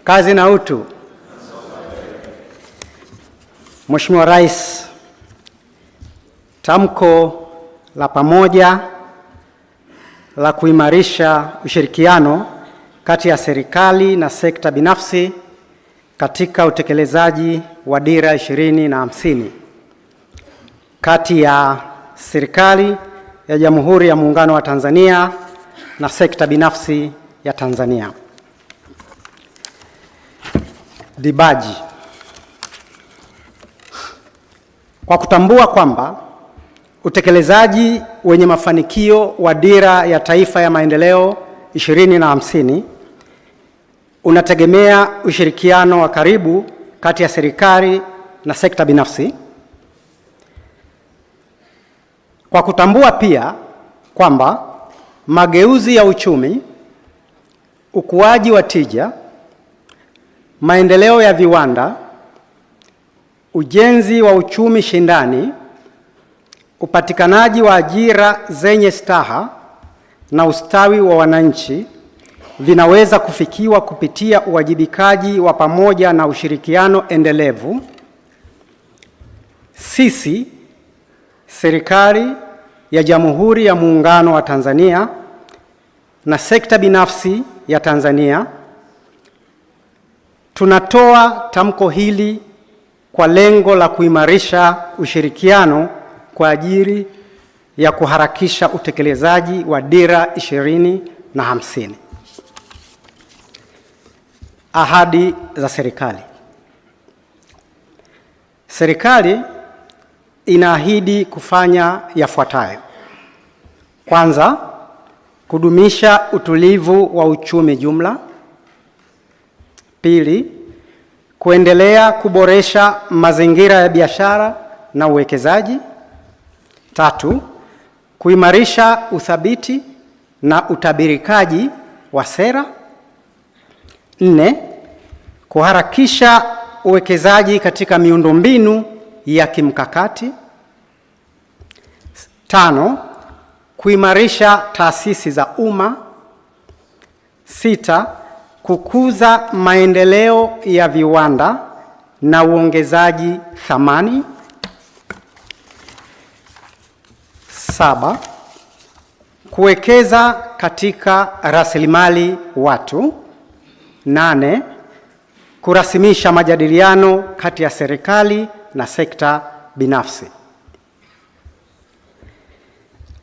Kazi na utu. Mheshimiwa Rais, tamko la pamoja la kuimarisha ushirikiano kati ya serikali na sekta binafsi katika utekelezaji wa Dira 2050 kati ya serikali ya Jamhuri ya Muungano wa Tanzania na sekta binafsi ya Tanzania. Dibaji. Kwa kutambua kwamba utekelezaji wenye mafanikio wa Dira ya Taifa ya Maendeleo 2050 unategemea ushirikiano wa karibu kati ya serikali na sekta binafsi. Kwa kutambua pia kwamba mageuzi ya uchumi, ukuaji wa tija, maendeleo ya viwanda, ujenzi wa uchumi shindani, upatikanaji wa ajira zenye staha na ustawi wa wananchi vinaweza kufikiwa kupitia uwajibikaji wa pamoja na ushirikiano endelevu. Sisi, serikali ya Jamhuri ya Muungano wa Tanzania na sekta binafsi ya Tanzania, tunatoa tamko hili kwa lengo la kuimarisha ushirikiano kwa ajili ya kuharakisha utekelezaji wa Dira 2050. Ahadi za serikali. Serikali inaahidi kufanya yafuatayo. Kwanza, kudumisha utulivu wa uchumi jumla. Pili, kuendelea kuboresha mazingira ya biashara na uwekezaji. Tatu, kuimarisha uthabiti na utabirikaji wa sera. 4, kuharakisha uwekezaji katika miundombinu ya kimkakati. 5, kuimarisha taasisi za umma. 6, kukuza maendeleo ya viwanda na uongezaji thamani. 7, kuwekeza katika rasilimali watu. 8, kurasimisha majadiliano kati ya serikali na sekta binafsi.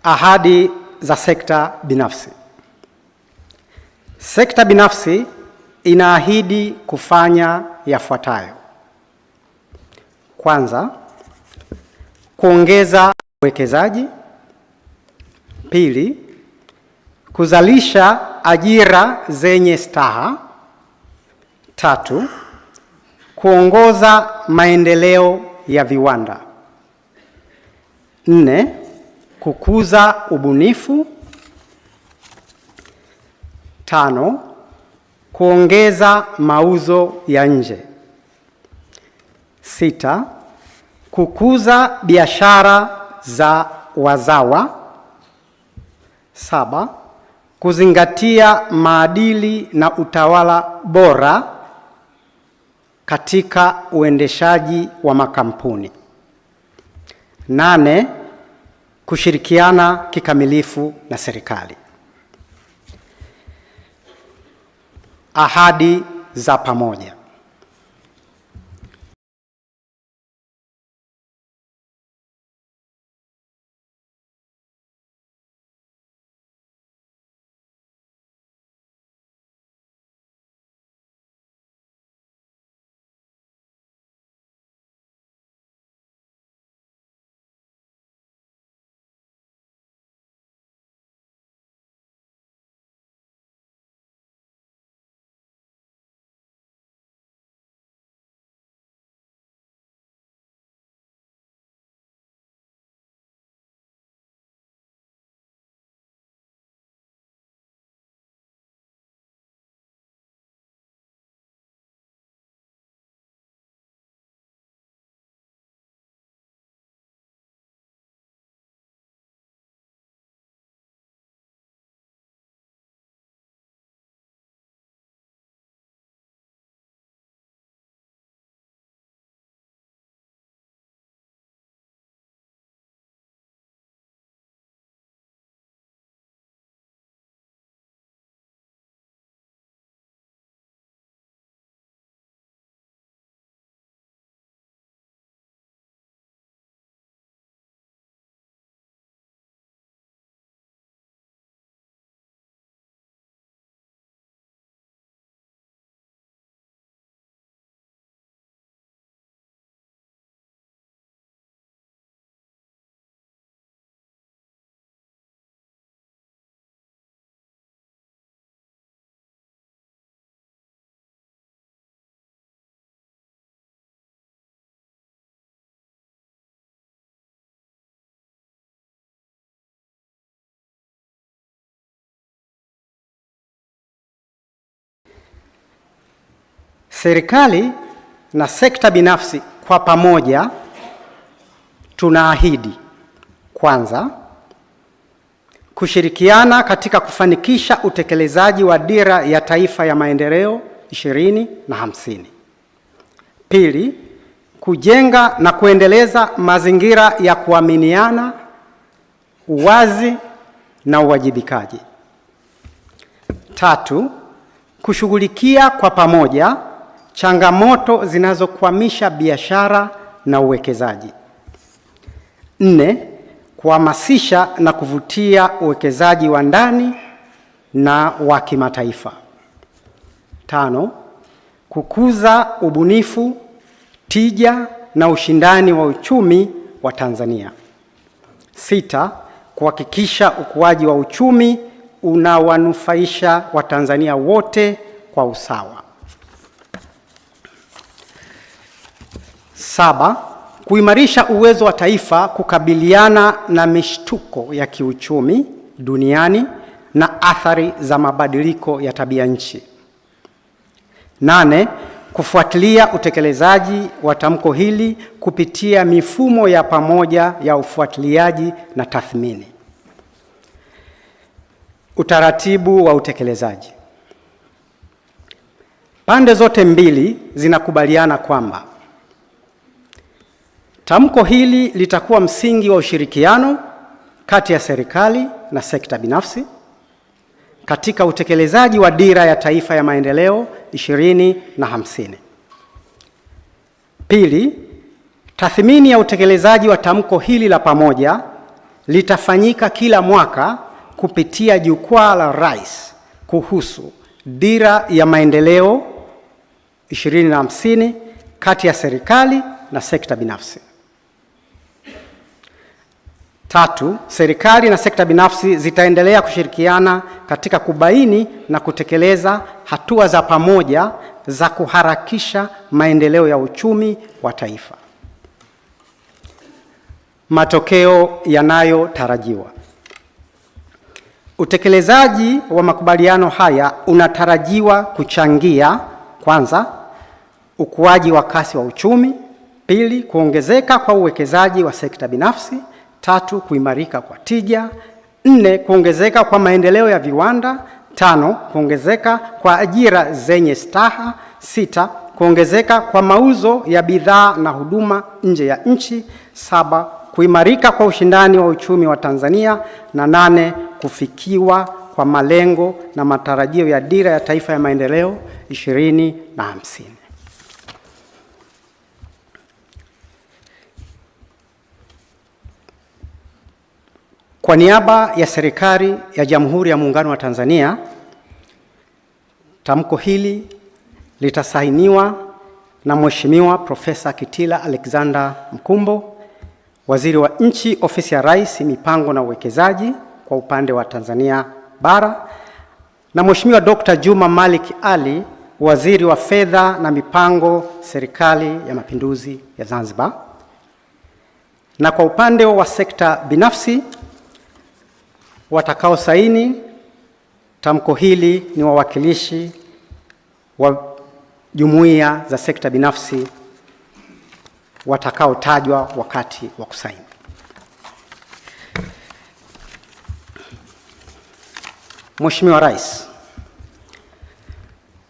Ahadi za sekta binafsi. Sekta binafsi inaahidi kufanya yafuatayo. Kwanza, kuongeza uwekezaji. Pili, kuzalisha ajira zenye staha. 3, kuongoza maendeleo ya viwanda. 4, kukuza ubunifu. 5, kuongeza mauzo ya nje. 6, kukuza biashara za wazawa. 7, kuzingatia maadili na utawala bora katika uendeshaji wa makampuni. 8, kushirikiana kikamilifu na serikali. Ahadi za pamoja. Serikali na sekta binafsi kwa pamoja tunaahidi, kwanza, kushirikiana katika kufanikisha utekelezaji wa Dira ya Taifa ya Maendeleo 2050. Pili, kujenga na kuendeleza mazingira ya kuaminiana, uwazi na uwajibikaji. Tatu, kushughulikia kwa pamoja changamoto zinazokwamisha biashara na uwekezaji. Nne, kuhamasisha na kuvutia uwekezaji wa ndani na wa kimataifa. Tano, kukuza ubunifu, tija na ushindani wa uchumi wa Tanzania. Sita, kuhakikisha ukuaji wa uchumi unawanufaisha Watanzania wote kwa usawa. Saba, kuimarisha uwezo wa taifa kukabiliana na mishtuko ya kiuchumi duniani na athari za mabadiliko ya tabia nchi. Nane, kufuatilia utekelezaji wa tamko hili kupitia mifumo ya pamoja ya ufuatiliaji na tathmini. Utaratibu wa utekelezaji. Pande zote mbili zinakubaliana kwamba tamko hili litakuwa msingi wa ushirikiano kati ya serikali na sekta binafsi katika utekelezaji wa Dira ya Taifa ya Maendeleo 2050. Pili, tathmini ya utekelezaji wa tamko hili la pamoja litafanyika kila mwaka kupitia Jukwaa la Rais kuhusu Dira ya Maendeleo 2050 kati ya serikali na sekta binafsi. Tatu, serikali na sekta binafsi zitaendelea kushirikiana katika kubaini na kutekeleza hatua za pamoja za kuharakisha maendeleo ya uchumi wa taifa. Matokeo yanayotarajiwa. Utekelezaji wa makubaliano haya unatarajiwa kuchangia, kwanza, ukuaji wa kasi wa uchumi; pili, kuongezeka kwa uwekezaji wa sekta binafsi; tatu, kuimarika kwa tija; nne, kuongezeka kwa maendeleo ya viwanda; tano, kuongezeka kwa ajira zenye staha; sita, kuongezeka kwa mauzo ya bidhaa na huduma nje ya nchi; saba, kuimarika kwa ushindani wa uchumi wa Tanzania; na nane, kufikiwa kwa malengo na matarajio ya Dira ya Taifa ya Maendeleo 2050. Kwa niaba ya serikali ya Jamhuri ya Muungano wa Tanzania, tamko hili litasainiwa na Mheshimiwa Profesa Kitila Alexander Mkumbo, Waziri wa Nchi, Ofisi ya Rais, Mipango na Uwekezaji kwa upande wa Tanzania Bara, na Mheshimiwa Dr. Juma Malik Ali, Waziri wa Fedha na Mipango, Serikali ya Mapinduzi ya Zanzibar. Na kwa upande wa sekta binafsi, watakao saini tamko hili ni wawakilishi wa jumuiya za sekta binafsi watakaotajwa wakati wa kusaini. Mheshimiwa Rais,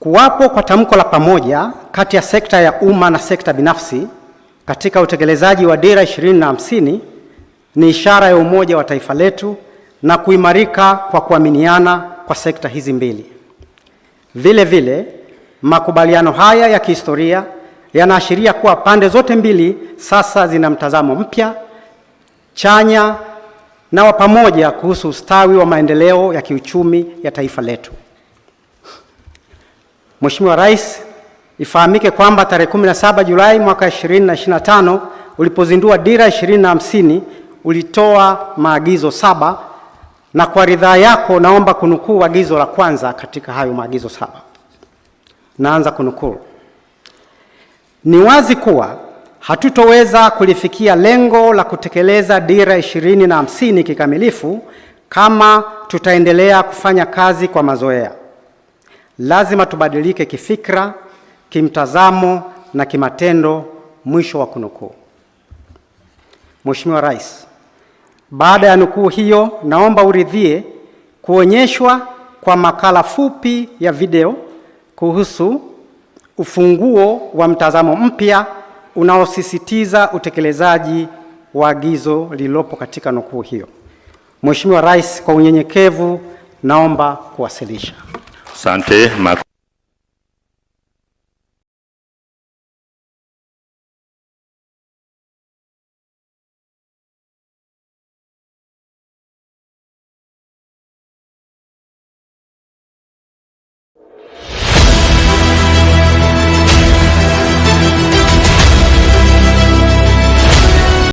kuwapo kwa tamko la pamoja kati ya sekta ya umma na sekta binafsi katika utekelezaji wa Dira 2050 ni ishara ya umoja wa taifa letu na kuimarika kwa kuaminiana kwa sekta hizi mbili. Vile vile, makubaliano haya ya kihistoria yanaashiria kuwa pande zote mbili sasa zina mtazamo mpya, chanya na wa pamoja kuhusu ustawi wa maendeleo ya kiuchumi ya taifa letu. Mheshimiwa Rais, ifahamike kwamba tarehe 17 Julai mwaka 2025 ulipozindua Dira 2050 ulitoa maagizo 7, na kwa ridhaa yako naomba kunukuu agizo la kwanza katika hayo maagizo 7. Naanza kunukuu. Ni wazi kuwa hatutoweza kulifikia lengo la kutekeleza Dira 2050 kikamilifu kama tutaendelea kufanya kazi kwa mazoea. Lazima tubadilike kifikra, kimtazamo na kimatendo, mwisho wa kunukuu. Mheshimiwa Rais, baada ya nukuu hiyo, naomba uridhie kuonyeshwa kwa makala fupi ya video kuhusu ufunguo wa mtazamo mpya unaosisitiza utekelezaji wa agizo lililopo katika nukuu hiyo. Mheshimiwa Rais, kwa unyenyekevu naomba kuwasilisha. Asante.